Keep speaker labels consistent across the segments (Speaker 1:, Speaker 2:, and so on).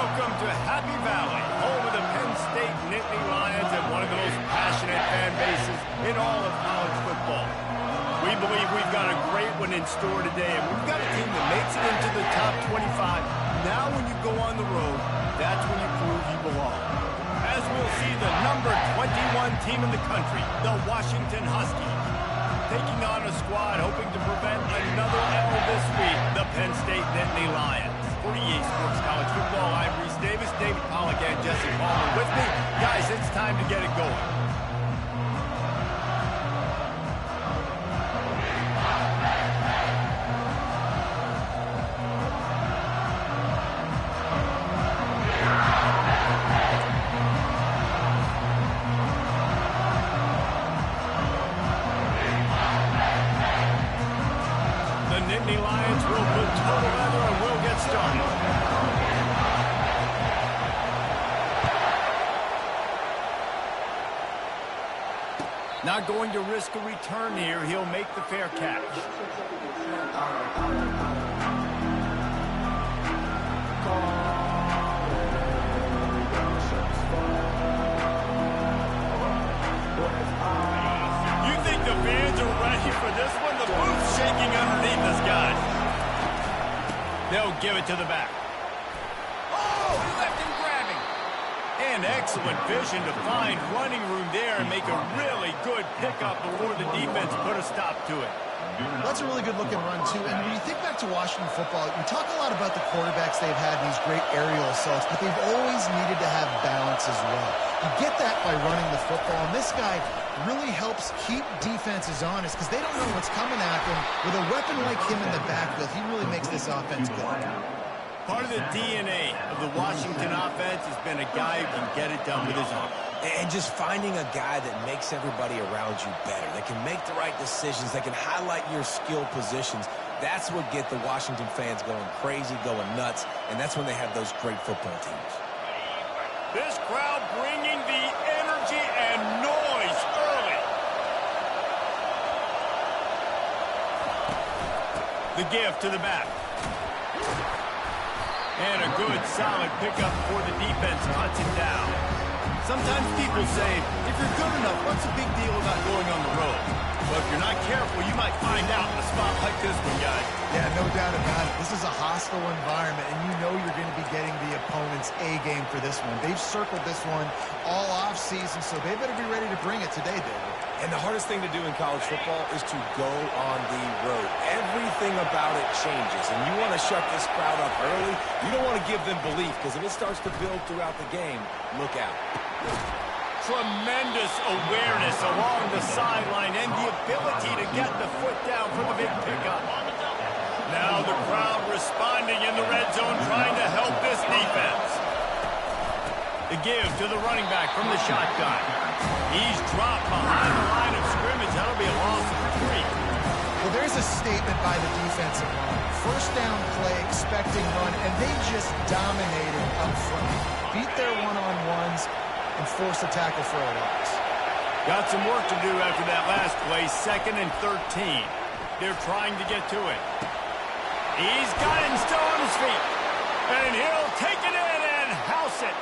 Speaker 1: Welcome to Happy Valley, home of the Penn State Nittany Lions and one of the most passionate fan bases in all of college football. We believe we've got a great one in store today, and we've got a team that makes it into the top 25. Now when you go on the road, that's when you prove you belong. As we'll see the number 21 team in the country, the Washington Huskies, taking on a squad hoping to prevent another L this week, the Penn State Nittany Lions. For EA Sports College Football, I'm Reese Davis, David Pollack, and Jesse Palmer with me. Guys, it's time to get it going. The Nittany Lions will put total leather and we'll get started. Not going to risk a return here. He'll make the fair catch. You think the fans are ready for this one? The booth's shaking underneath us, guys. They'll give it to the back. Oh, he left him grabbing. And excellent vision to find running room there and make a really good pickup before the defense put a stop to it.
Speaker 2: That's a really good-looking run, too. And when you think back to Washington football, we talk a lot about the quarterbacks they've had, these great aerial assaults, but they've always needed to have balance as well. You get that by running the football, and this guy really helps keep defenses honest because they don't know what's coming at them. With a weapon like him in the backfield, he really makes this offense good.
Speaker 1: Part of the DNA of the Washington offense has been a guy who can get it done with his arm.
Speaker 3: And just finding a guy that makes everybody around you better, that can make the right decisions, that can highlight your skill positions. That's what get the Washington fans going crazy, going nuts, and that's when they have those great football teams.
Speaker 1: This crowd bringing the energy and noise early. The give to the back. And a good, solid pickup before the defense cuts it down. Sometimes people say, if you're good enough, what's the big deal about going on the road? But if you're not careful, you might find out in a spot like this one, guys.
Speaker 2: Yeah, no doubt about it. This is a hostile environment, and you know you're going to be getting the opponent's A-game for this one. They've circled this one all off-season, so they better be ready to bring it today, David.
Speaker 3: And the hardest thing to do in college football is to go on the road. Everything about it changes, and you want to shut this crowd up early. You don't want to give them belief, because if it starts to build throughout the game, look out.
Speaker 1: Tremendous awareness along the sideline and the ability to get the foot down for the big pickup. Now the crowd responding in the red zone, trying to help this defense. The give to the running back from the shotgun. He's dropped behind the line of scrimmage. That'll be a loss of 3.
Speaker 2: Well, there's a statement by the defensive line. First down play, expecting run, and they just dominated up front. Beat their one-on-ones and force a tackle for a loss.
Speaker 1: Got some work to do after that last play. 2nd and 13. They're trying to get to it. He's got it and still on his feet. And he'll take it in and house it.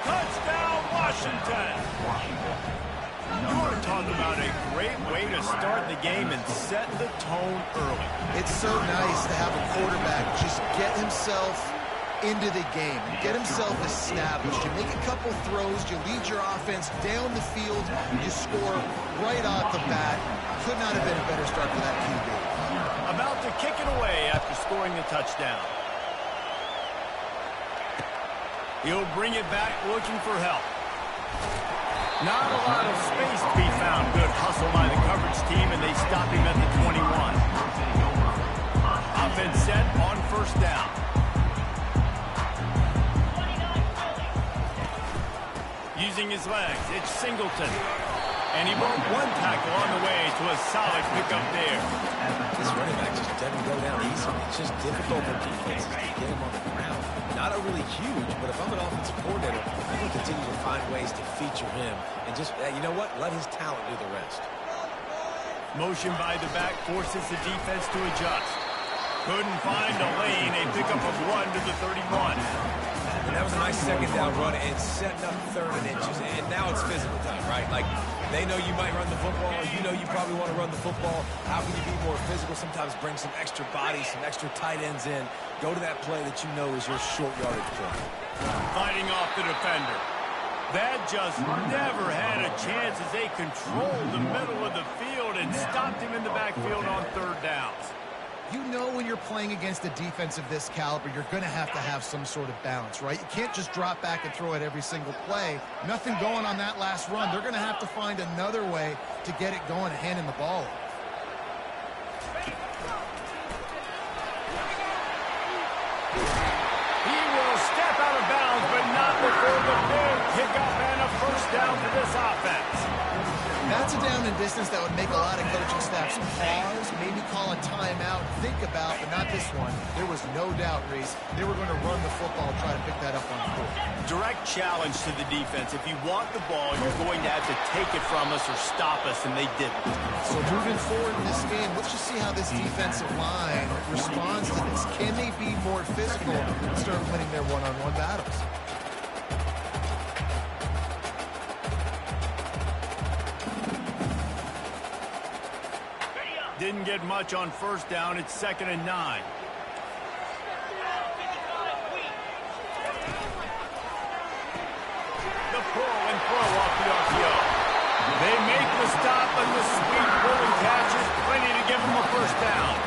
Speaker 1: Touchdown, Washington. You want to talk about a great way to start the game and set the tone early.
Speaker 2: It's so nice to have a quarterback just get himself into the game, get himself established. You make a couple throws, you lead your offense down the field, you score right off the bat. Could not have been a better start for that QB.
Speaker 1: About to kick it away after scoring the touchdown. He'll bring it back looking for help. Not a lot of space to be found. Good hustle by the coverage team, and they stop him at the 21. Offense set on first down. Using his legs, it's Singleton. And he broke one tackle on the way to a solid pickup there.
Speaker 3: This running back just doesn't go down easy. It's just difficult for defenses to get him on the ground. Not a really huge, but if I'm an offensive coordinator, I'm going to continue to find ways to feature him and just, you know what, let his talent do the rest.
Speaker 1: Motion by the back forces the defense to adjust. Couldn't find a lane. A pickup of 1 to the 31.
Speaker 3: And that was a nice second down run and setting up third and inches. And now it's physical time, right? Like, they know you might run the football. You know you probably want to run the football. How can you be more physical? Sometimes bring some extra bodies, some extra tight ends in. Go to that play that you know is your short yardage play.
Speaker 1: Fighting off the defender. That just never had a chance as they controlled the middle of the field and stopped him in the backfield on third downs.
Speaker 2: You know when you're playing against a defense of this caliber, you're going to have some sort of balance, right? You can't just drop back and throw it every single play. Nothing going on that last run. They're going to have to find another way to get it going and handing the ball.
Speaker 1: He will step out of bounds, but not before the big kickoff and a first down for this offense.
Speaker 2: That's a down and distance that would make a lot of coaching staffs pause, maybe call a timeout, think about, but not this one. There was no doubt, Reese, they were going to run the football and try to pick that up on fourth.
Speaker 1: Direct challenge to the defense. If you want the ball, you're going to have to take it from us or stop us, and they didn't.
Speaker 2: So moving forward in this game, let's just see how this defensive line responds to this. Can they be more physical and start winning their one-on-one battles?
Speaker 1: Didn't get much on first down. It's 2nd and 9. The pull and throw off the RPO. They make the stop and the sweet pulling catches. Plenty to give them a first down.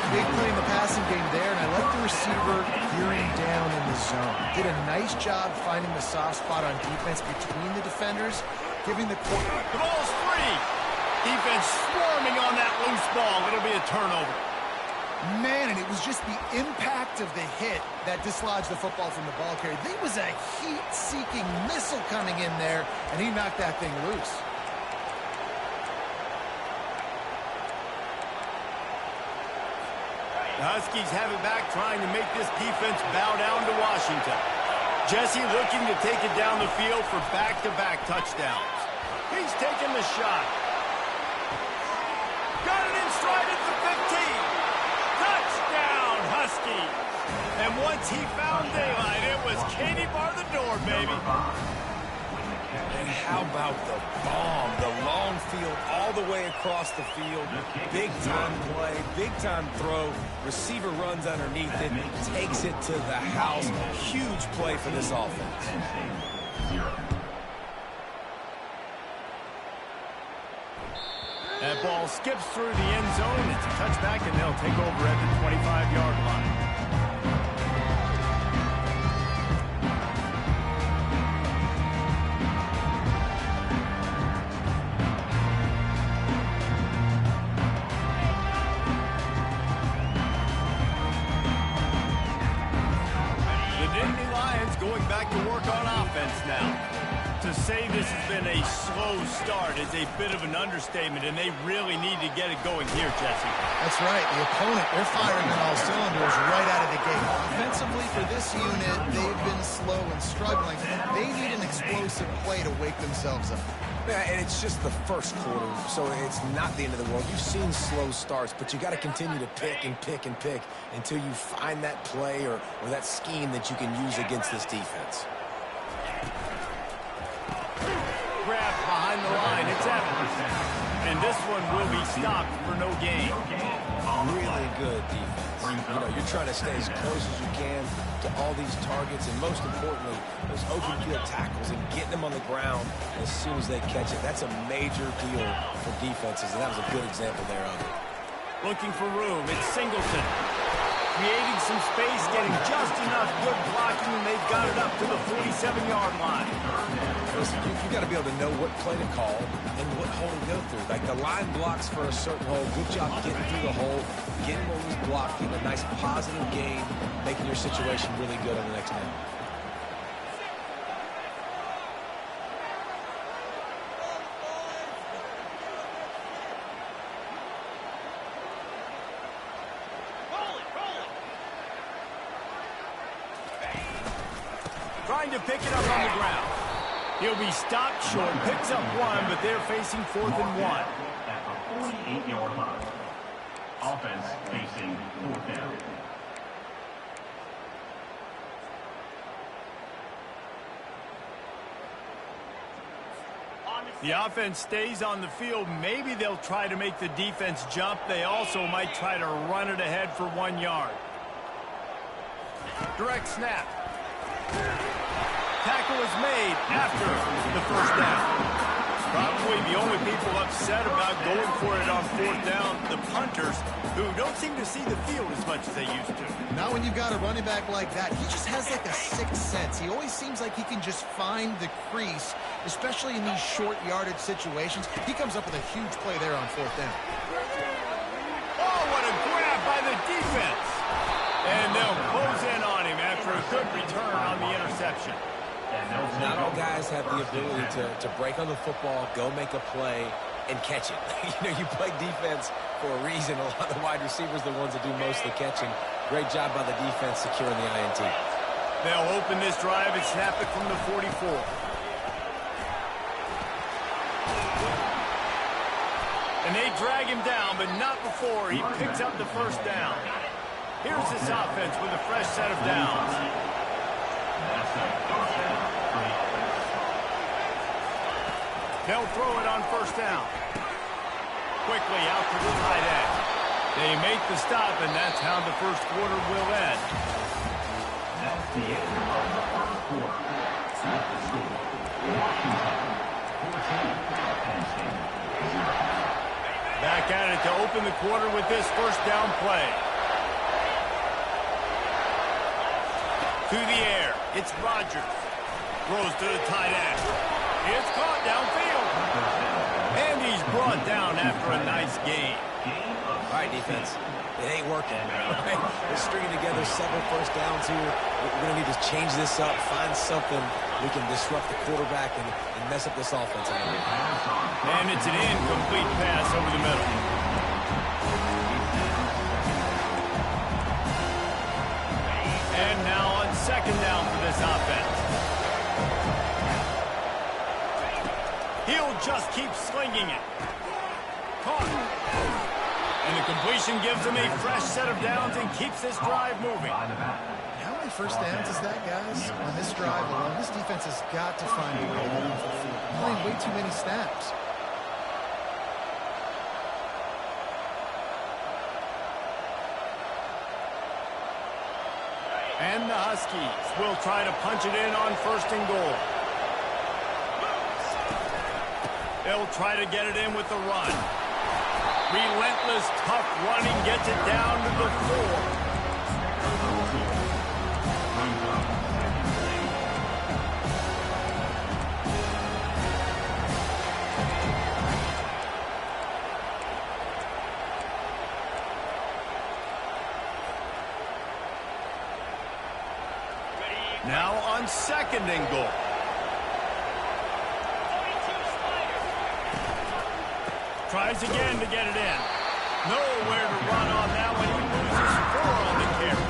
Speaker 2: Big play in the passing game there, and I like the receiver gearing down in the zone. Did a nice job finding the soft spot on defense between the defenders, giving the quarterback.
Speaker 1: The ball's free. Defense swarming on that loose ball. It'll be a turnover.
Speaker 2: Man, and it was just the impact of the hit that dislodged the football from the ball carrier. There was a heat-seeking missile coming in there, and he knocked that thing loose.
Speaker 1: The Huskies have it back, trying to make this defense bow down to Washington. Jesse looking to take it down the field for back-to-back touchdowns. He's taking the shot. Got it in stride at the 15. Touchdown, Huskies. And once he found daylight, it was Katie bar the door, baby.
Speaker 3: And how about the bomb? The long field all the way across the field. Big-time play, big-time throw. Receiver runs underneath it, takes it to the house. Huge play for this offense.
Speaker 1: That ball skips through the end zone. It's a touchback, and they'll take over at the 25-yard line. The Nittany Lions going back to work on offense now. To say this has been a slow start is a bit of an understatement, and they really need to get it going here, Jesse.
Speaker 2: That's right. The opponent, they're firing on all cylinders right out of the gate. Offensively, for this unit, they've been slow and struggling. They need an explosive play to wake themselves up.
Speaker 3: Yeah, and it's just the first quarter, so it's not the end of the world. You've seen slow starts, but you got to continue to pick and pick and pick until you find that play or that scheme that you can use against this defense.
Speaker 1: Grab behind the line. It's Evans. And this one will be stopped for no gain.
Speaker 3: Really good defense. You know, you're trying to stay as close as you can to all these targets, and most importantly, those open field tackles and getting them on the ground as soon as they catch it. That's a major deal for defenses, and that was a good example there of it.
Speaker 1: Looking for room. It's Singleton. Creating some space, getting just enough good blocking, and they've got it up to the 47-yard line.
Speaker 3: Listen, you got to be able to know what play to call and what hole to go through. Like the line blocks for a certain hole. Good job getting through the hole, getting what was blocked, getting a nice positive gain, making your situation really good on the next down.
Speaker 1: Trying to pick it up on the ground. He'll be stopped short, picks up one, but they're facing 4th and 1.
Speaker 4: At the 48-yard line. Offense facing 4th down.
Speaker 1: The offense stays on the field. Maybe they'll try to make the defense jump. They also might try to run it ahead for 1 yard. Direct snap. Tackle is made after the first down. Probably the only people upset about going for it on 4th down, the punters, who don't seem to see the field as much as they used to.
Speaker 2: Now when you've got a running back like that, he just has like a sixth sense. He always seems like he can just find the crease, especially in these short yardage situations. He comes up with a huge play there on 4th down.
Speaker 1: Oh, what a grab by the defense. And they'll close in on him after a good return on the interception.
Speaker 3: Not all guys have the ability to break on the football, go make a play, and catch it. You play defense for a reason. A lot of the wide receivers are the ones that do most of the catching. Great job by the defense securing the INT.
Speaker 1: They'll open this drive and snap it from the 44. And they drag him down, but not before he picks up the first down. Here's this offense with a fresh set of downs. They'll throw it on 1st down. Quickly out to the tight end. They make the stop, and that's how the first quarter will end.
Speaker 4: That's the end of the first quarter. At the score, Washington 14, Penn State 0.
Speaker 1: Back at it to open the quarter with this first down play. Through the air, it's Rodgers. Throws to the tight end. It's caught downfield. And he's brought down after a nice gain.
Speaker 3: All right, defense. It ain't working. Right? We're stringing together several first downs here. We're going to need to change this up, find something we can disrupt the quarterback and mess up this offense.
Speaker 1: And it's an incomplete pass over the middle. And now on 2nd down for this offense. He'll just keep slinging it. Caught. And the completion gives him a fresh set of downs and keeps this drive moving.
Speaker 2: How many first downs is that, guys? On this drive alone, this defense has got to find a way to move the field. Playing way too many snaps.
Speaker 1: And the Huskies will try to punch it in on 1st and goal. They'll try to get it in with the run. Relentless, tough running gets it down to the 4. Now on 2nd and goal. Tries again to get it in. Nowhere to run on that one. He loses 4 on the carry.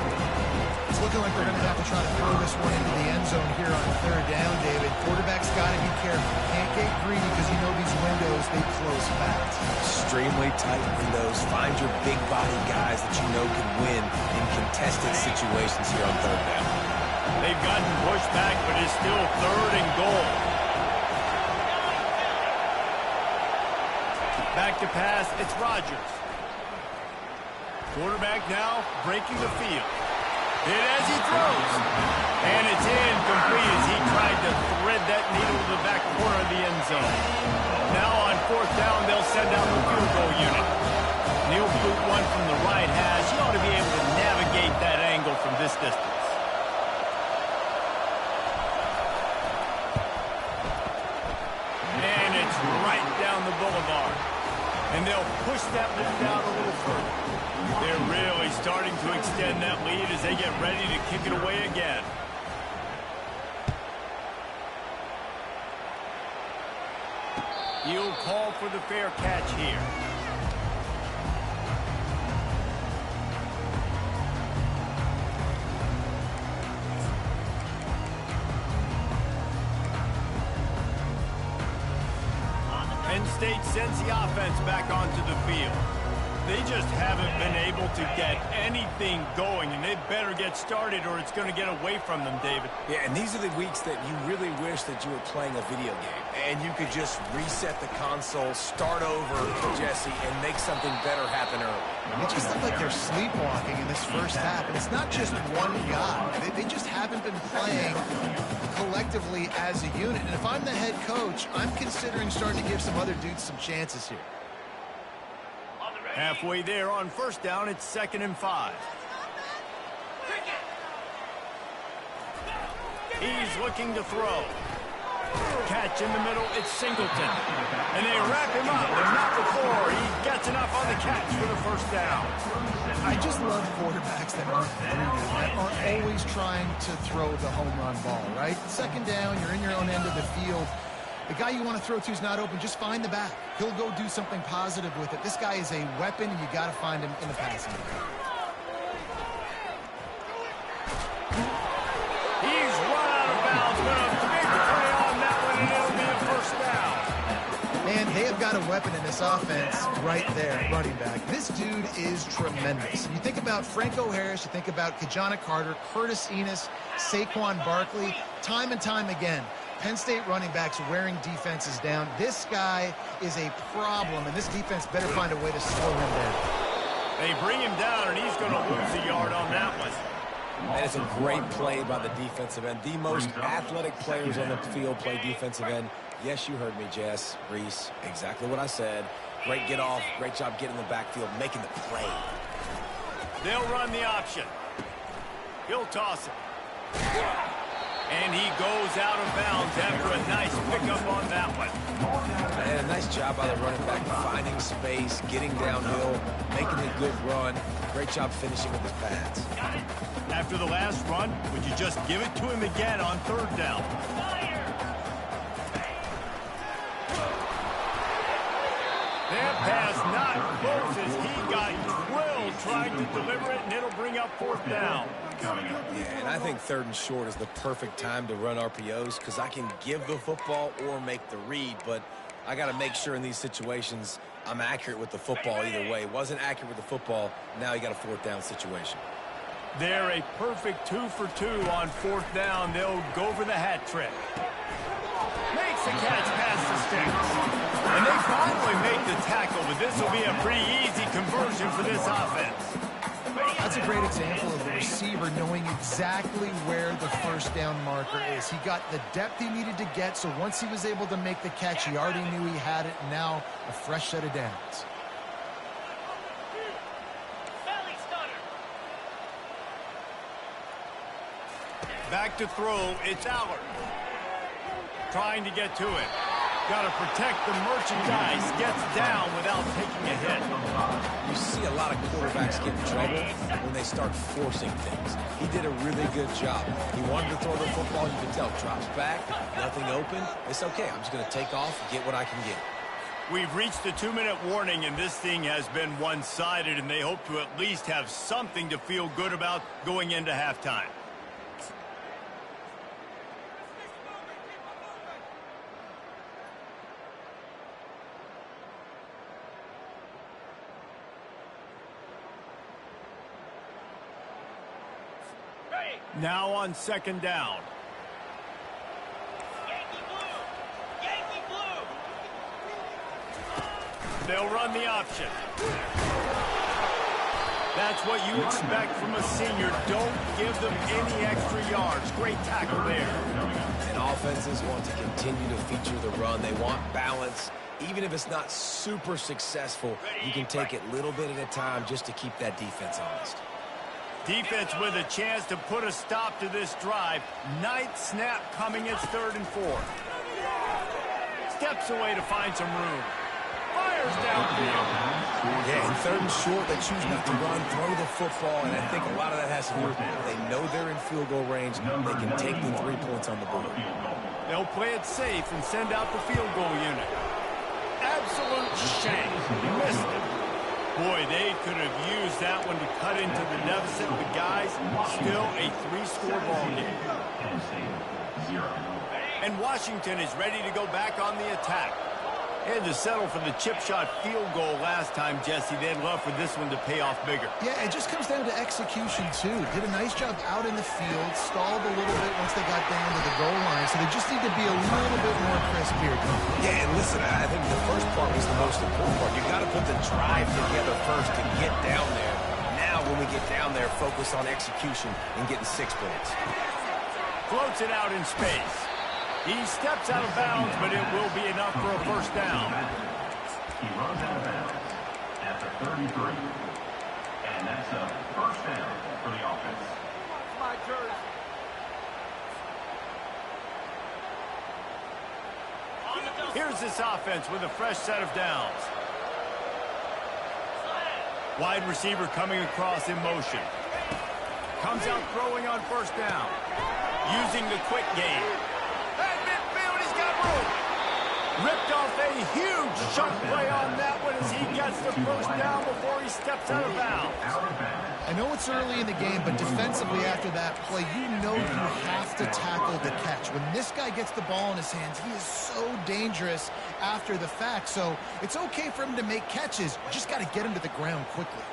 Speaker 2: It's looking like they're going to have to try to throw this one into the end zone here on 3rd down, David. Quarterback's got to be careful. Can't get greedy because you know these windows, they close fast.
Speaker 3: Extremely tight windows. Find your big body guys that you know can win in contested situations here on 3rd down.
Speaker 1: They've gotten pushed back, but it's still 3rd and goal. Back to pass, it's Rodgers. Quarterback now breaking the field. Hit as he throws. And it's incomplete as he tried to thread that needle to the back corner of the end zone. Now on 4th down, they'll send out the field goal unit. He'll boot one from the right hash. He ought to be able to navigate that angle from this distance. And it's right down the boulevard. And they'll push that lead out a little further. They're really starting to extend that lead as they get ready to kick it away again. He'll call for the fair catch here. Penn State sends the offense back onto the field. They just haven't been able to get anything going, and they better get started or it's going to get away from them, David.
Speaker 3: Yeah, and these are the weeks that you really wish that you were playing a video game and you could just reset the console, start over, Jesse, and make something better happen early.
Speaker 2: It just looked like they're sleepwalking in this first half, and it's not just one guy. They just haven't been playing collectively as a unit. And if I'm the head coach, I'm considering starting to give some other dudes some chances here.
Speaker 1: Halfway there on first down, it's 2nd and 5. He's looking to throw. Catch in the middle, it's Singleton. And they wrap him up, but not before he gets enough on the catch for the first down.
Speaker 2: I just love quarterbacks that aren't greedy, that aren't always trying to throw the home run ball, right? 2nd down, you're in your own end of the field. The guy you want to throw to is not open. Just find the back. He'll go do something positive with it. This guy is a weapon, and you got to find him in the passing game.
Speaker 1: He's run out of bounds, but a big play on that one, and it'll be a first down.
Speaker 2: Man, they have got a weapon in this offense right there, running back. This dude is tremendous. You think about Franco Harris, you think about Kajana Carter, Curtis Enis, Saquon Barkley, time and time again. Penn State running backs wearing defenses down. This guy is a problem, and this defense better find a way to slow him down.
Speaker 1: They bring him down, and he's going to lose a yard on that one.
Speaker 3: And it's a great play by the defensive end. The most athletic players on the field play defensive end. Yes, you heard me, Jess, Reese, exactly what I said. Great get off, great job getting in the backfield, making the play.
Speaker 1: They'll run the option. He'll toss it. And he goes out of bounds after a nice pickup on that one.
Speaker 3: And a nice job by the running back, finding space, getting downhill, making a good run. Great job finishing with his pads.
Speaker 1: After the last run, would you just give it to him again on 3rd down? That pass not close as he got drilled trying to deliver it, and it'll bring up 4th down.
Speaker 3: Yeah, and I think 3rd and short is the perfect time to run RPOs because I can give the football or make the read, but I got to make sure in these situations I'm accurate with the football either way. Wasn't accurate with the football, now you got a 4th down situation.
Speaker 1: They're a perfect 2 for 2 on 4th down. They'll go for the hat trick. Makes the catch past the sticks. And they finally make the tackle, but this will be a pretty easy conversion for this offense.
Speaker 2: That's a great example of the receiver knowing exactly where the first down marker is. He got the depth he needed to get, so once he was able to make the catch, he already knew he had it. Now a fresh set of downs.
Speaker 1: Back to throw, it's Allard. Trying to get to it. Got to protect the merchandise. Gets down without taking a hit.
Speaker 3: You see a lot of quarterbacks get in trouble when they start forcing things. He did a really good job. He wanted to throw the football. You can tell. Drops back, nothing open. It's okay. I'm just going to take off, get what I can get.
Speaker 1: We've reached the 2-minute warning, and this thing has been one-sided, and they hope to at least have something to feel good about going into halftime. Now on 2nd down.
Speaker 5: Yankee blue! Yankee blue!
Speaker 1: They'll run the option. That's what you expect from a senior. Don't give them any extra yards. Great tackle there.
Speaker 3: And offenses want to continue to feature the run. They want balance. Even if it's not super successful, you can take it little bit at a time just to keep that defense honest.
Speaker 1: Defense with a chance to put a stop to this drive. Ninth snap coming. It's 3rd and 4. Steps away to find some room. Fires downfield.
Speaker 3: Yeah, in 3rd and short, they choose not to run, throw the football, and I think a lot of that has to do with they know they're in field goal range. They can take the 3 points on the board.
Speaker 1: They'll play it safe and send out the field goal unit. Absolute shank. Missed it. Boy, they could have used that one to cut into the deficit, but guys, still a 3-score ball game. And Washington is ready to go back on the attack. Had to settle for the chip shot field goal last time, Jesse. They'd love for this one to pay off bigger.
Speaker 2: Yeah, it just comes down to execution, too. Did a nice job out in the field, stalled a little bit once they got down to the goal line, so they just need to be a little bit more crisp here.
Speaker 3: Yeah, and listen, I think the first part was the most important part. You got to put the drive together first to get down there. Now, when we get down there, focus on execution and getting 6 points.
Speaker 1: Floats it out in space. He steps out of bounds, but it will be enough for a first down.
Speaker 4: He runs out of bounds at the 33. And that's a first down for the offense.
Speaker 5: My jersey.
Speaker 1: Here's this offense with a fresh set of downs. Wide receiver coming across in motion. Comes out throwing on first down. Using the quick game. At midfield, he's got room. Ripped off a huge chunk play on that one as he gets the first down before he steps out of bounds.
Speaker 2: I know it's early in the game, but defensively after that play, you know you have to tackle the catch. When this guy gets the ball in his hands, he is so dangerous after the fact. So it's okay for him to make catches. You just got to get him to the ground quickly.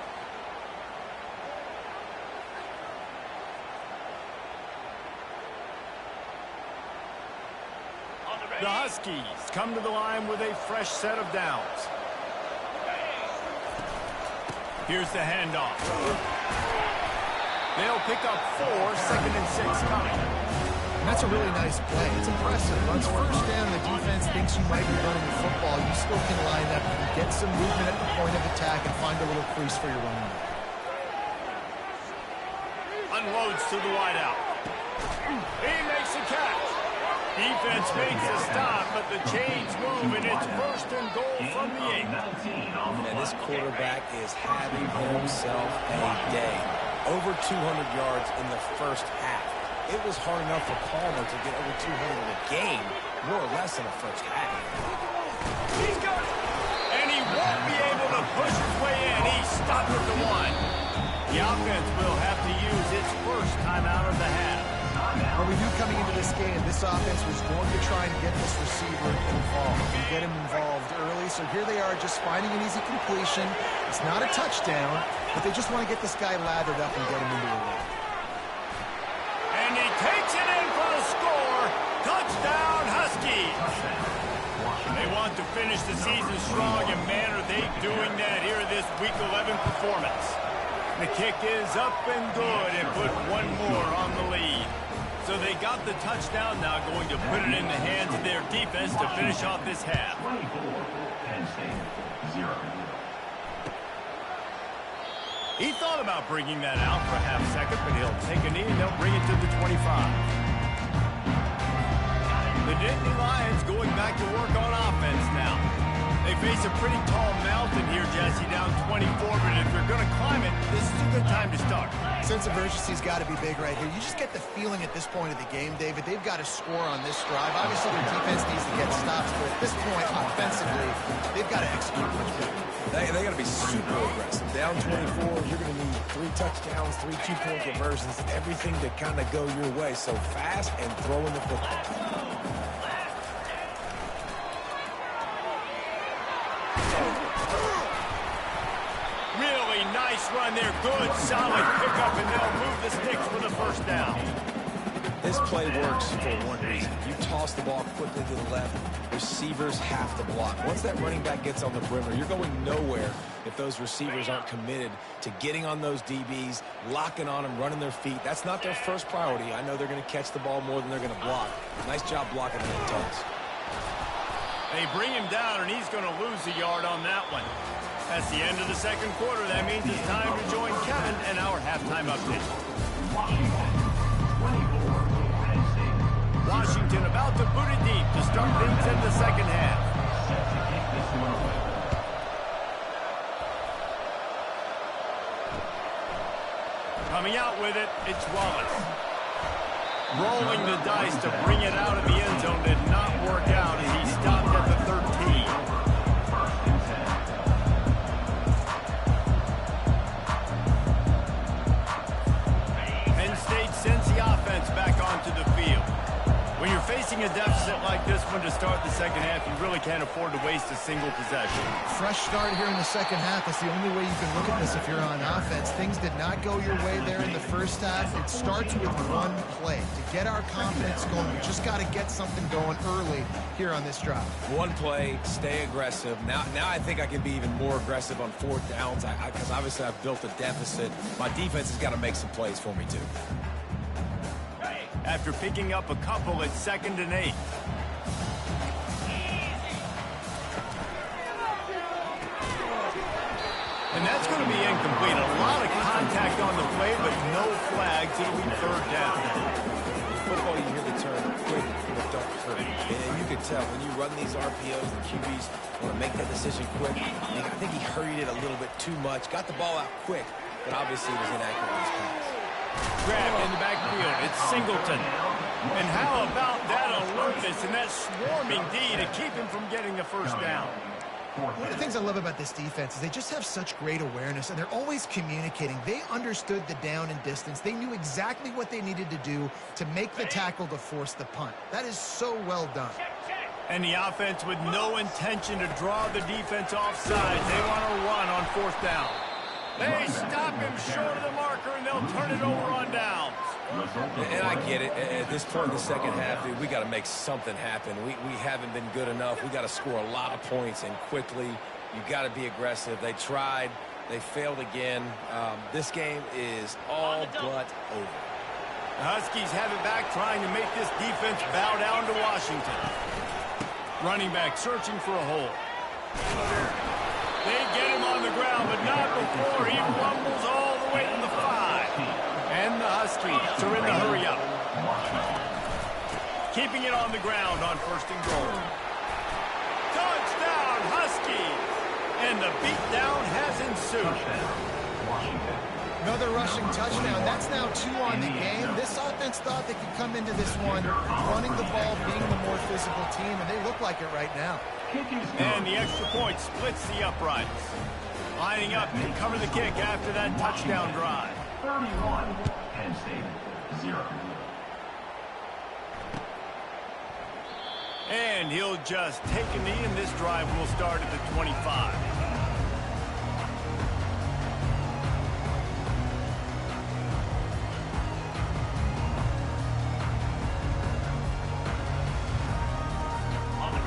Speaker 1: The Huskies come to the line with a fresh set of downs. Here's the handoff. They'll pick up 4, 2nd and 6 coming.
Speaker 2: And that's a really nice play. It's impressive. Once first down, the defense thinks you might be running the football. You still can line up and get some movement at the point of attack and find a little crease for your running back.
Speaker 1: Unloads to the wideout. He makes a catch. Defense makes a stop, but the chains move, and it's 1st and goal from the 8.
Speaker 3: Man, this quarterback is having himself a day. Over 200 yards in the first half. It was hard enough for Palmer to get over 200 in a game, more or less in the first half.
Speaker 1: He's got it. And he won't be able to push his way in. He stopped at the 1. The offense will have to use its first time out of the half.
Speaker 2: Well, we knew coming into this game, this offense was going to try and get this receiver involved and get him involved early. So here they are just finding an easy completion. It's not a touchdown, but they just want to get this guy lathered up and get him into the run.
Speaker 1: And he takes it in for the score. Touchdown, Huskies. They want to finish the season strong, and man, are they doing that here in this Week 11 performance. The kick is up and good and put one more on the lead. So they got the touchdown, now going to put it in the hands of their defense to finish off this half.
Speaker 4: 24, Penn State, 0.
Speaker 1: He thought about bringing that out for a half second, but he'll take a knee and they'll bring it to the 25. The Nittany Lions going back to work on offense now. They face a pretty tall mountain here, Jesse, down 24, but if they're going to climb it, this is a good time to start.
Speaker 2: Sense of urgency's got to be big right here. You just get the feeling at this point of the game, David, they've got to score on this drive. Obviously, their defense needs to get stops, but at this point, offensively, they've got to execute much better.
Speaker 3: They got to be super aggressive. Down 24, you're going to need 3 touchdowns, 3 2-point conversions, everything to kind of go your way. So fast and throwing the football.
Speaker 1: Really nice run there. Good, solid pickup, and they'll move the sticks for the first down.
Speaker 3: This play works for one reason. You toss the ball quickly to the left, receivers have to block. Once that running back gets on the perimeter, you're going nowhere if those receivers aren't committed to getting on those DBs, locking on them, running their feet. That's not their first priority. I know they're going to catch the ball more than they're going to block. Nice job blocking that toss.
Speaker 1: They bring him down, and he's going to lose a yard on that one. That's the end of the second quarter. That means it's time to join Kevin and our halftime update. Washington about to boot it deep to start things in the second half. Coming out with it, it's Wallace. Rolling the dice to bring it out of the end zone did not work out as he stopped at the 13. Penn State sends the offense back onto the field. When you're facing Facing a deficit like this one to start the second half, you really can't afford to waste a single possession.
Speaker 2: Fresh start here in the second half. That's the only way you can look at this if you're on offense. Things did not go your way there in the first half. It starts with one play. To get our confidence going, we just got to get something going early here on this drive.
Speaker 3: One play, stay aggressive. Now I think I can be even more aggressive on fourth downs because obviously I've built a deficit. My defense has got to make some plays for me, too.
Speaker 1: After picking up a couple at 2nd and 8. And that's going to be incomplete. A lot of contact on the play, but no flags. It'll be 3rd down.
Speaker 3: Football, you hear the term quick, but don't hurry. And you can tell when you run these RPOs, the QBs want to make that decision quick. And I think he hurried it a little bit too much. Got the ball out quick, but obviously was inaccurate in his pass.
Speaker 1: Grabbed in the backfield. It's Singleton. And how about that alertness and that swarming D to keep him from getting the first down?
Speaker 2: One of the things I love about this defense is they just have such great awareness, and they're always communicating. They understood the down and distance. They knew exactly what they needed to do to make the tackle to force the punt. That is so well done.
Speaker 1: And the offense with no intention to draw the defense offside. They want to run on 4th down. They stop him short of the marker, and they'll turn it over on downs.
Speaker 3: And I get it. At this point in the second half, dude, we got to make something happen. We haven't been good enough. We got to score a lot of points and quickly. You got to be aggressive. They tried. They failed again. This game is all but over.
Speaker 1: The Huskies have it back, trying to make this defense bow down to Washington. Running back searching for a hole. They get him on the ground, but not before he rumbles all the way to the 5. And the Huskies are in the hurry up. Keeping it on the ground on 1st and goal. Touchdown, Huskies! And the beatdown has ensued.
Speaker 2: Another rushing touchdown. That's now 2 on the game. This offense thought they could come into this one running the ball, being the more physical team, and they look like it right now.
Speaker 1: And the extra point splits the uprights. Lining up to cover the kick after that touchdown drive.
Speaker 4: 31, Penn State, 0.
Speaker 1: And he'll just take a knee, and this drive will start at the 25.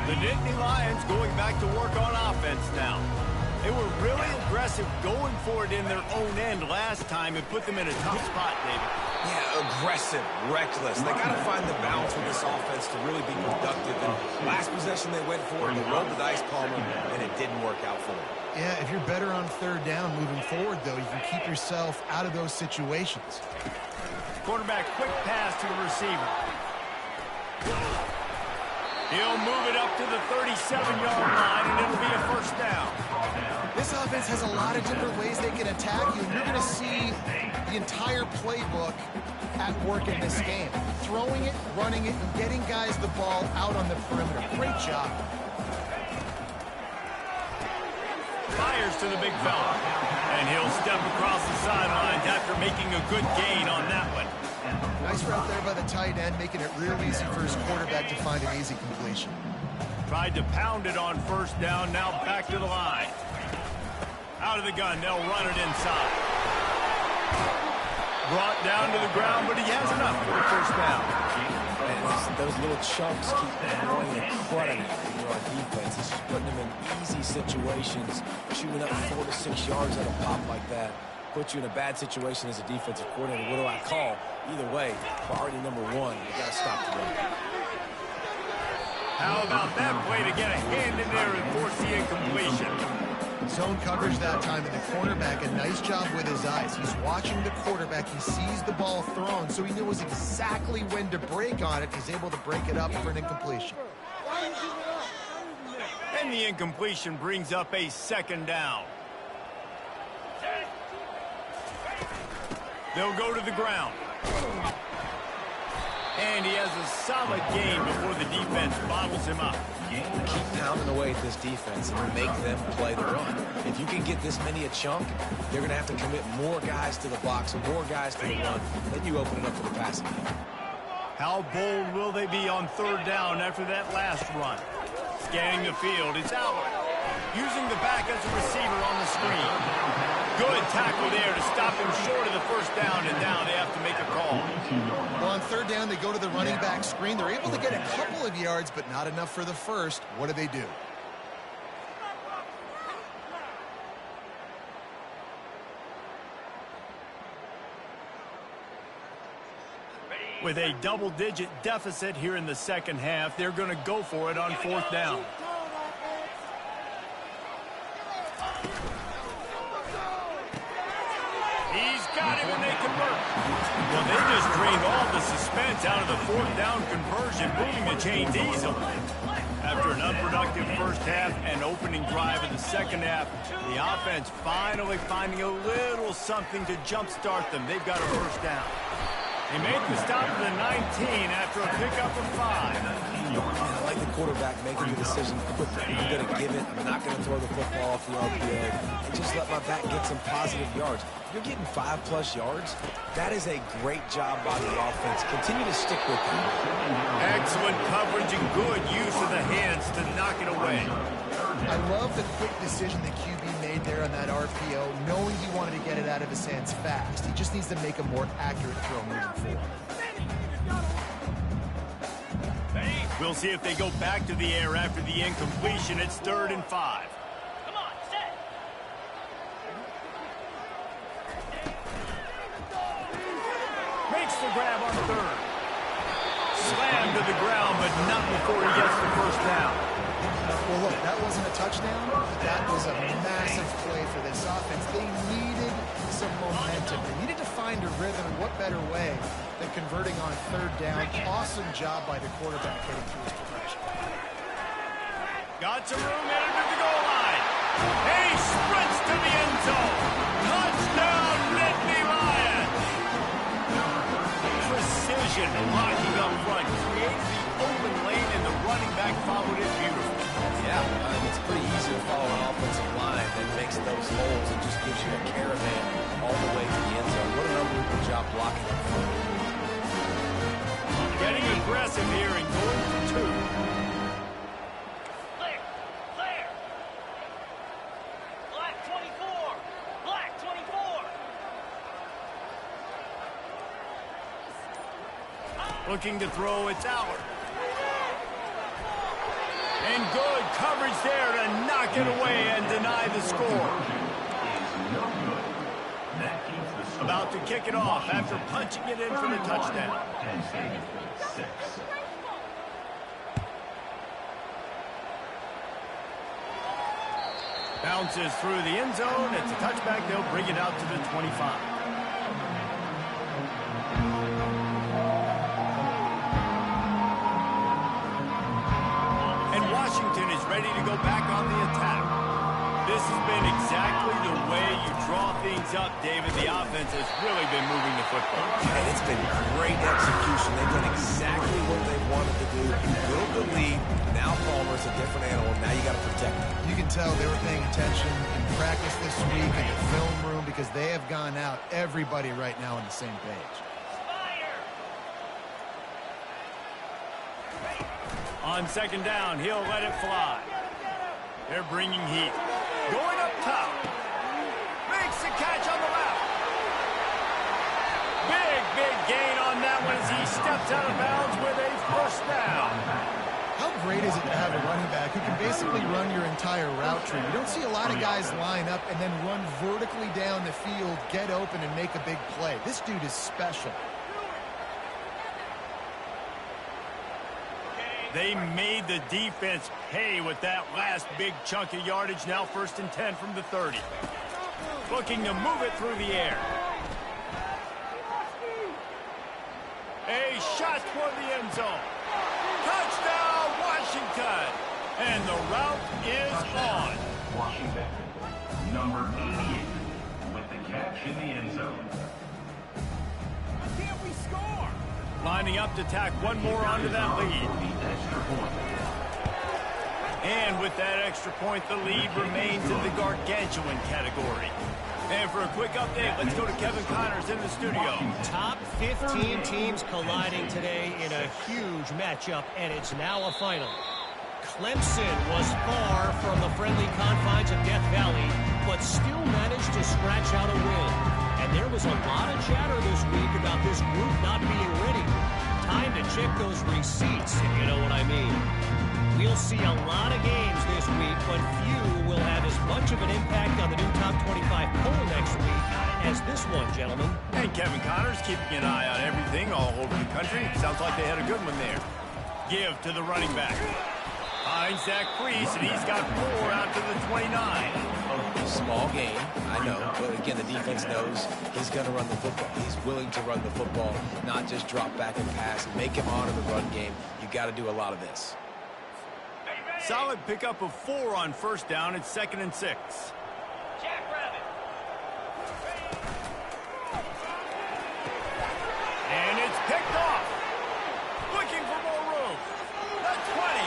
Speaker 1: The Nittany Lions going back to work on offense now. They were really aggressive going for it in their own end last time and put them in a tough spot, David.
Speaker 3: Yeah, aggressive, reckless. They got to find the balance with this offense to really be productive. And last possession they went for it, they rolled the dice, Palmer, and it didn't work out for them.
Speaker 2: Yeah, if you're better on 3rd down moving forward, though, you can keep yourself out of those situations.
Speaker 1: Quarterback quick pass to the receiver. He'll move it up to the 37-yard line, and it'll be a 1st down.
Speaker 2: This offense has a lot of different ways they can attack you, and you're going to see the entire playbook at work in this game. Throwing it, running it, and getting guys the ball out on the perimeter. Great job.
Speaker 1: Fires to the big fella. And he'll step across the sidelines after making a good gain on that one.
Speaker 2: Nice route there by the tight end, making it real easy for his quarterback to find an easy completion.
Speaker 1: Tried to pound it on 1st down, now back to the line. Out of the gun, they'll run it inside. Brought down to the ground, but he has enough for the 1st down.
Speaker 3: And those little chunks keep going and cutting our defense. It's just putting them in easy situations, shooting up 4 to 6 yards at a pop like that. Put you in a bad situation as a defensive coordinator. What do I call? Either way, priority number 1, you got to stop the run.
Speaker 1: How about that play to get a hand in there and force the incompletion?
Speaker 2: Zone coverage that time, and the cornerback, a nice job with his eyes. He's watching the quarterback. He sees the ball thrown, so he knows exactly when to break on it. He's able to break it up for an incompletion.
Speaker 1: And the incompletion brings up a 2nd down. They'll go to the ground. And he has a solid gain before the defense bottles him up.
Speaker 3: Keep pounding away at this defense and make them play the run. If you can get this many a chunk, they're going to have to commit more guys to the box and more guys to the run. Then you open it up for the passing game.
Speaker 1: How bold will they be on third down after that last run? Scanning the field, it's Allen. Using the back as a receiver on the screen. Good tackle there to stop him short of the first down, and now they have to make a call.
Speaker 2: Well, on third down, they go to the running back screen. They're able to get a couple of yards, but not enough for the first. What do?
Speaker 1: With a double-digit deficit here in the second half, they're going to go for it on fourth down. He's got him, and they convert. Well, they just drained all the suspense out of the fourth down conversion, moving the chains easily. After an unproductive first half and opening drive of the second half, the offense finally finding a little something to jumpstart them. They've got a first down. He made the stop to the 19 after a pickup of 5.
Speaker 3: I like the quarterback making the decision quickly. I'm going to give it. I'm not going to throw the football off the RPO and just let my back get some positive yards. You're getting 5+ yards. That is a great job by the offense. Continue to stick with it.
Speaker 1: Excellent coverage and good use of the hands to knock it away.
Speaker 2: I love the quick decision the QB made there on that RPO, knowing he wanted to get it out of his hands fast. He just needs to make a more accurate throw moving forward.
Speaker 1: We'll see if they go back to the air after the incompletion. It's 3rd and 5.
Speaker 5: Come on, set.
Speaker 1: Makes the grab on 3rd. Slammed to the ground, but not before he gets the first down.
Speaker 2: Well, look, that wasn't a touchdown, but that was a massive play for this offense. They needed some momentum. They needed to find a rhythm. What better way than converting on 3rd down? Awesome job by the quarterback getting through his progression.
Speaker 1: Got some room headed to the goal line. He sprints to the end zone. Touchdown, Nittany Lions. Precision blocking up front. Creates the open lane, and the running back followed it beautifully.
Speaker 3: Yeah, it's pretty easy to follow an offensive line that makes those holes and just gives you a caravan all the way to the end zone. What an unbelievable job blocking up front.
Speaker 1: Getting aggressive here and going for 2.
Speaker 5: Clear. Clear. Black 24. Black 24.
Speaker 1: Looking to throw, it's Allard. And good coverage there to knock it away and deny the score. About to kick it off after punching it in for the touchdown. Bounces through the end zone. It's a touchback. They'll bring it out to the 25. Washington is ready to go back on the attack. This has been exactly the way you draw things up, David. The offense has really been moving the football.
Speaker 3: And it's been great execution. They've done exactly what they wanted to do. Build the lead. Now Palmer's a different animal. Now you got to protect him.
Speaker 2: You can tell they were paying attention in practice this week in the film room because they have gone out, everybody right now on the same page.
Speaker 1: On 2nd down, he'll let it fly. They're bringing heat. Going up top. Makes the catch on the left. Big gain on that one as he steps out of bounds with a first down.
Speaker 2: How great is it to have a running back who can basically run your entire route tree? You don't see a lot of guys line up and then run vertically down the field, get open, and make a big play. This dude is special.
Speaker 1: They made the defense pay with that last big chunk of yardage. Now 1st and 10 from the 30. Looking to move it through the air. A shot toward the end zone. Touchdown, Washington. And the route is on.
Speaker 4: Washington, number 88, with the catch in the end zone.
Speaker 5: Can't we score?
Speaker 1: Lining up to tack one more onto that lead. And with that extra point, the lead remains in the gargantuan category. And for a quick update, let's go to Kevin Connors in the studio.
Speaker 6: Top 15 teams colliding today in a huge matchup, and it's now a final. Clemson was far from the friendly confines of Death Valley, but still managed to scratch out a win. And there was a lot of chatter this week about this group not being ready. Time to check those receipts, if you know what I mean. We'll see a lot of games this week, but few will have as much of an impact on the new top 25 poll next week as this one, gentlemen.
Speaker 1: And Kevin Connors keeping an eye on everything all over the country. Sounds like they had a good one there. Give to the running back. Finds Zach Priest, and he's got 4 out to the 29.
Speaker 3: Small game, I know, but again, the defense knows he's going to run the football. He's willing to run the football, not just drop back and pass, make him honor the run game. You got to do a lot of this.
Speaker 1: Solid pickup of 4 on first down. It's 2nd and 6.
Speaker 5: Jackrabbit.
Speaker 1: And it's picked off. Looking for more room. The 20.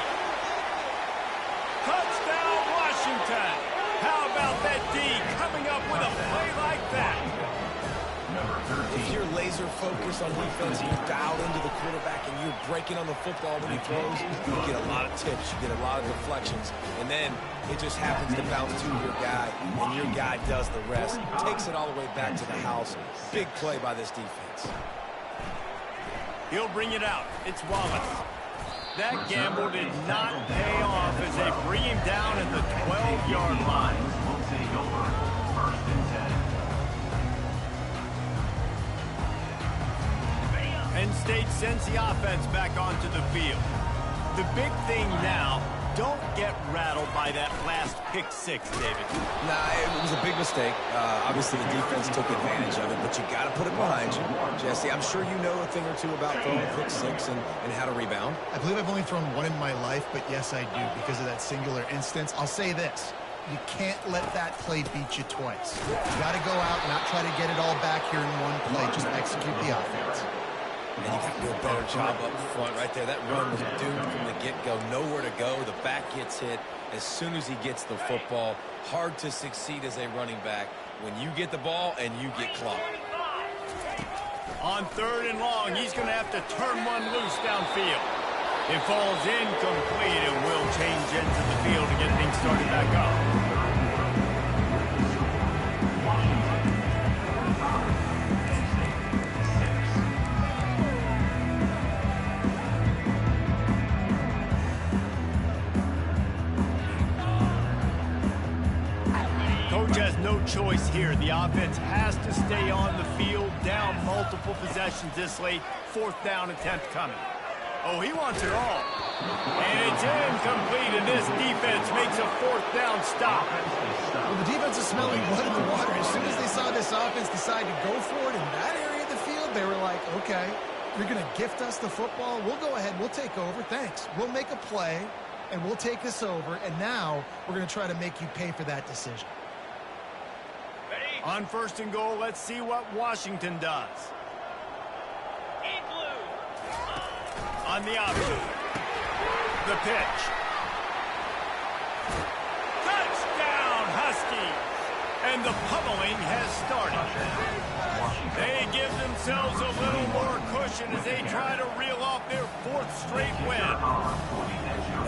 Speaker 1: Touchdown, Washington. How about that D coming up with a play like that?
Speaker 3: If you're laser focused on defense, you're dialed into the quarterback, and you're breaking on the football when he throws, you get a lot of tips, you get a lot of deflections, and then it just happens to bounce to your guy, and your guy does the rest, takes it all the way back to the house. Big play by this defense.
Speaker 1: He'll bring it out. It's Wallace. That gamble did not pay off as they bring him down at the 12-yard line.
Speaker 4: Will take over 1st and 10.
Speaker 1: Penn State sends the offense back onto the field. The big thing now, don't get rattled by that last pick 6, David.
Speaker 3: Nah, it was a big mistake. Obviously, the defense took advantage of it, but you got to put it behind you. Jesse, I'm sure you know a thing or two about throwing a pick 6 and how to rebound.
Speaker 2: I believe I've only thrown one in my life, but yes, I do because of that singular instance. I'll say this. You can't let that play beat you twice. You got to go out and not try to get it all back here in one play. Just execute the offense.
Speaker 3: And you got to do a better job up front right there. That run was doomed from the get-go. Nowhere to go. The back gets hit as soon as he gets the football. Hard to succeed as a running back when you get the ball and you get clocked.
Speaker 1: On 3rd and long, he's going to have to turn one loose downfield. It falls incomplete and will change ends of the field to get things started back up. Has no choice here. The offense has to stay on the field, down multiple possessions this late. 4th down attempt coming. Oh, he wants it all. And it's incomplete, and this defense makes a 4th down stop.
Speaker 2: Well, the defense is smelling blood in the water. As soon as they saw this offense decide to go for it in that area of the field, they were like, okay, you're going to gift us the football. We'll go ahead. We'll take over. Thanks. We'll make a play, and we'll take this over. And now we're going to try to make you pay for that decision.
Speaker 1: On 1st and goal, let's see what Washington does. On the option. The pitch. Touchdown, Huskies! And the pummeling has started. They give themselves a little more cushion as they try to reel off their 4th straight win.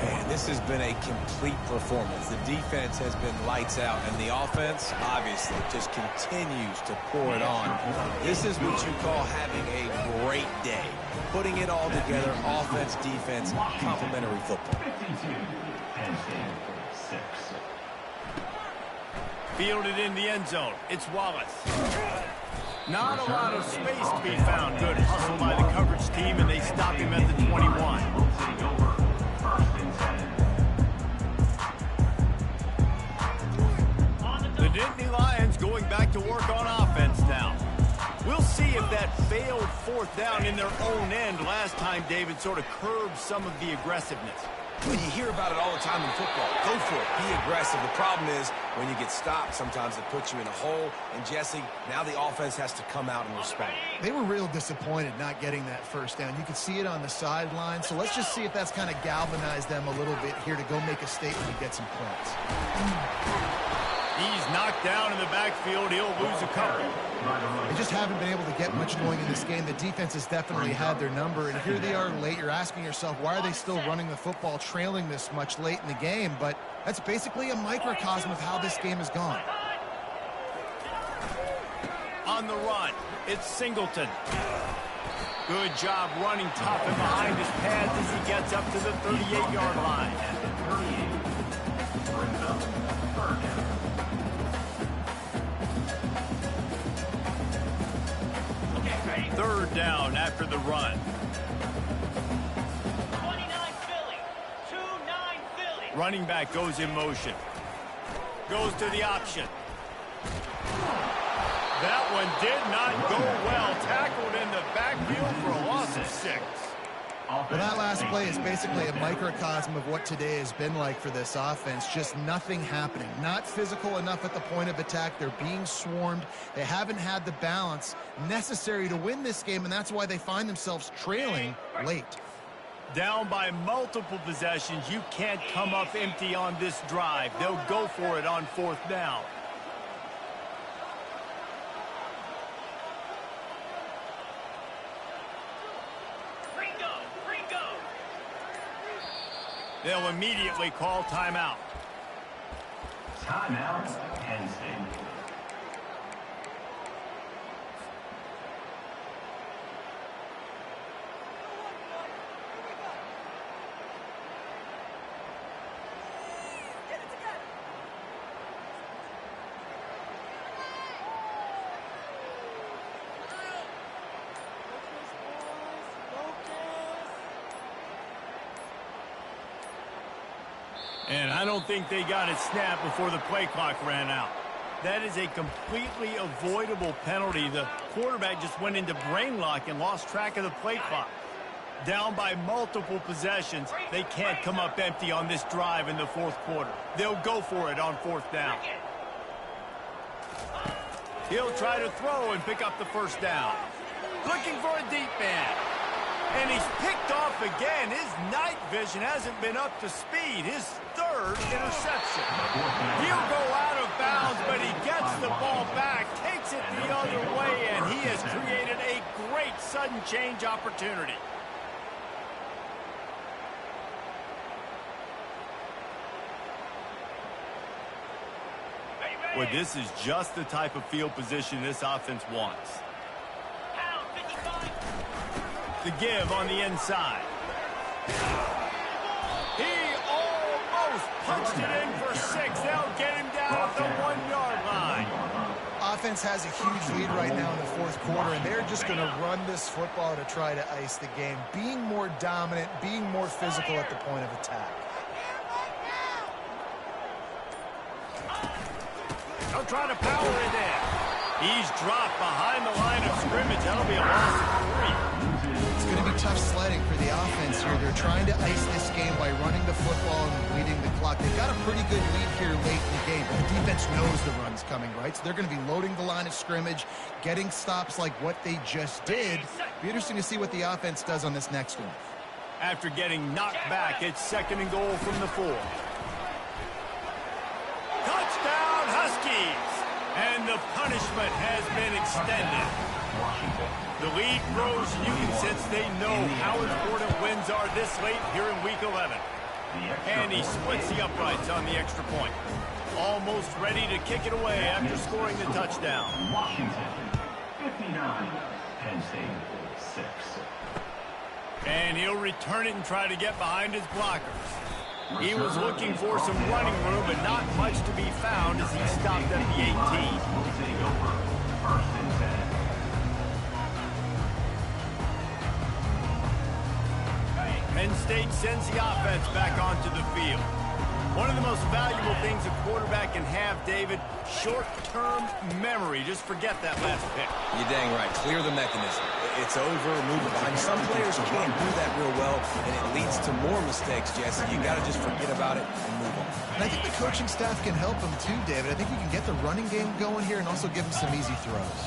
Speaker 3: Man, this has been a complete performance. The defense has been lights out, and the offense, obviously, just continues to pour it on. This is what you call having a great day. Putting it all together, offense, defense, complementary football.
Speaker 4: 52, Penn State 6.
Speaker 1: Fielded in the end zone. It's Wallace. Not a lot of space to be found. Good hustle by the coverage team, and they stop him at the 21.
Speaker 4: Will take over 1st and 10.
Speaker 1: The Nittany Lions going back to work on offense now. We'll see if that failed 4th down in their own end last time, David, sort of curbed some of the aggressiveness.
Speaker 3: Well, you hear about it all the time in football. Go for it. Be aggressive. The problem is when you get stopped, sometimes it puts you in a hole. And, Jesse, now the offense has to come out and respond.
Speaker 2: They were real disappointed not getting that 1st down. You could see it on the sideline. So let's just see if that's kind of galvanized them a little bit here to go make a statement and get some points.
Speaker 1: He's knocked down in the backfield. He'll lose a couple.
Speaker 2: They just haven't been able to get much going in this game. The defense has definitely had their number, and here they are late. You're asking yourself, why are they still running the football, trailing this much late in the game? But that's basically a microcosm of how this game has gone.
Speaker 1: On the run, it's Singleton. Good job running tough and behind his pads as he gets up to the 38-yard line. Third down after the run.
Speaker 5: 29 Philly. 2-9 Philly.
Speaker 1: Running back goes in motion. Goes to the option. That one did not go well. Tackled in the backfield for a loss of 6.
Speaker 2: Well, that last play is basically a microcosm of what today has been like for this offense. Just nothing happening. Not physical enough at the point of attack. They're being swarmed. They haven't had the balance necessary to win this game, and that's why they find themselves trailing late.
Speaker 1: Down by multiple possessions. You can't come up empty on this drive. They'll go for it on 4th down. They'll immediately call timeout.
Speaker 4: Timeout, Penn State.
Speaker 1: And I don't think they got it snapped before the play clock ran out. That is a completely avoidable penalty. The quarterback just went into brain lock and lost track of the play clock. Down by multiple possessions, they can't come up empty on this drive in the 4th quarter. They'll go for it on 4th down. He'll try to throw and pick up the 1st down. Looking for a deep man. And he's picked off again. His night vision hasn't been up to speed. His 3rd interception. He'll go out of bounds, but he gets the ball back, takes it the other way, and he has created a great sudden change opportunity. Well, this is just the type of field position this offense wants. The give on the inside. He almost punched it in for 6. They'll get him down at the 1-yard line.
Speaker 2: Offense has a huge lead right now in the 4th quarter, and they're just going to run this football to try to ice the game. Being more dominant, being more physical at the point of attack.
Speaker 1: They'll try to power it in. He's dropped behind the line of scrimmage. That'll be a loss of 3.
Speaker 2: It's going to be tough sledding for the offense here. They're trying to ice this game by running the football and bleeding the clock. They've got a pretty good lead here late in the game, but the defense knows the run's coming, right? So they're going to be loading the line of scrimmage, getting stops like what they just did. Be interesting to see what the offense does on this next one.
Speaker 1: After getting knocked back, it's 2nd and goal from the 4. Touchdown, Huskies! And the punishment has been extended. The lead grows huge since they know how important wins are this late here in Week 11. And he splits the uprights on the extra point. Almost ready to kick it away after scoring the touchdown.
Speaker 4: Washington, 59. Penn State, 6.
Speaker 1: And he'll return it and try to get behind his blockers. He was looking for some running room, but not much to be found as he stopped at the 18.
Speaker 4: Will take over. 1st and 10.
Speaker 1: Penn State sends the offense back onto the field. One of the most valuable things a quarterback can have, David, short-term memory. Just forget that last pick.
Speaker 3: You're dang right. Clear the mechanism. It's over, move it behind. Some players can't do that real well, and it leads to more mistakes, Jesse. You got to just forget about it and move on.
Speaker 2: And I think the coaching staff can help him too, David. I think you can get the running game going here and also give him some easy throws.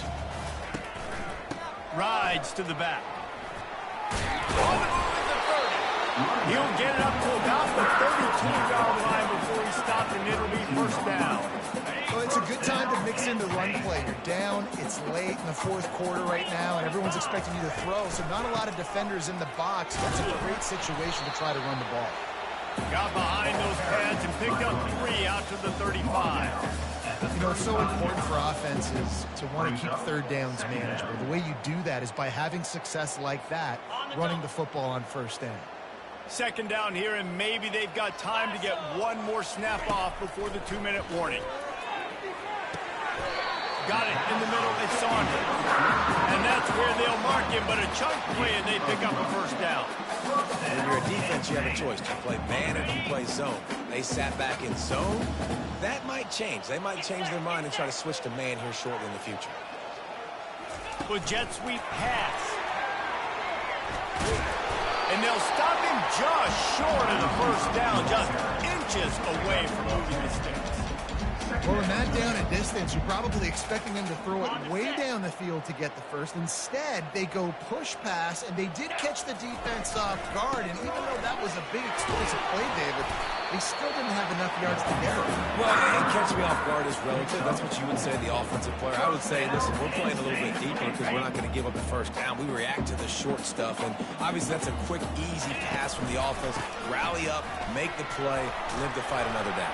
Speaker 1: Rides to the back. On the move at the 30. He'll get it up to about the 32-yard line before he stops, and it'll be 1st down.
Speaker 2: So it's mix in the run play. You're down, it's late in the fourth quarter right now, and everyone's expecting you to throw, so not a lot of defenders in the box. That's a great situation to try to run the ball.
Speaker 1: Got behind those pads and picked up 3 out to the 35.
Speaker 2: You know, it's so important for offenses to want to keep third downs manageable. The way you do that is by having success like that, running the football on first down.
Speaker 1: Second down here, and maybe they've got time to get one more snap off before the 2-minute warning. Got it in the middle, it's Saunders. And that's where they'll mark him, but a chunk play, and they pick up a first down.
Speaker 3: When you're a defense, you have a choice. Do you play man or do you play zone? They sat back in zone. That might change. They might change their mind and try to switch to man here shortly in the future.
Speaker 1: With jet sweep pass. And they'll stop him just short of the first down, just inches away from moving the sticks.
Speaker 2: Well, in that down and distance, you're probably expecting them to throw it way down the field to get the first. Instead, they go push pass, and they did catch the defense off guard. And even though that was a big explosive play, David, they still didn't have enough yards to get it.
Speaker 3: Well, and catch me off guard is relative. That's what you would say to the offensive player. I would say, listen, we're playing a little bit deeper because we're not going to give up the first down. We react to the short stuff, and obviously that's a quick, easy pass from the offense. Rally up, make the play, live to fight another down.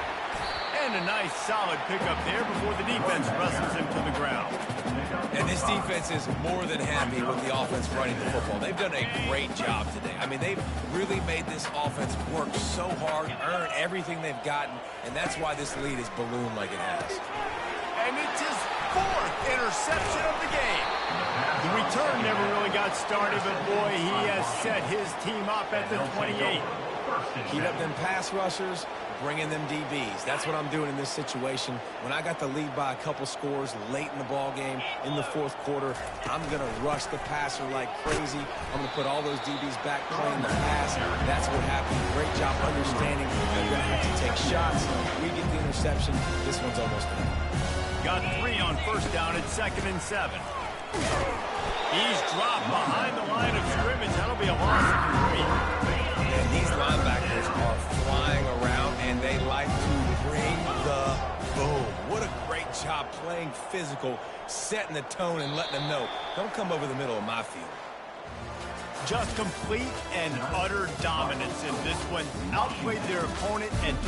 Speaker 1: And a nice, solid pickup there before the defense wrestles him to the ground.
Speaker 3: And this defense is more than happy with the offense running the football. They've done a great job today. I mean, they've really made this offense work so hard, earn everything they've gotten, and that's why this lead is ballooned like it has.
Speaker 1: And it's his 4th interception of the game. The return never really got started, but boy, he has set his team up at the 28.
Speaker 3: Heat up them pass rushers, bring in them DBs. That's what I'm doing in this situation. When I got the lead by a couple scores late in the ball game, in the fourth quarter, I'm going to rush the passer like crazy. I'm going to put all those DBs back playing the pass. That's what happened. Great job understanding they're going to have to take shots. We get the interception. This one's almost done.
Speaker 1: Got 3 on first down at 2nd and 7. He's dropped behind the line of scrimmage. That'll be a loss of 3.
Speaker 3: And these linebackers are flying around, and they like to bring the boom. What a great job playing physical, setting the tone, and letting them know, don't come over the middle of my field.
Speaker 1: Just complete and utter dominance in this one. Outplayed their opponent and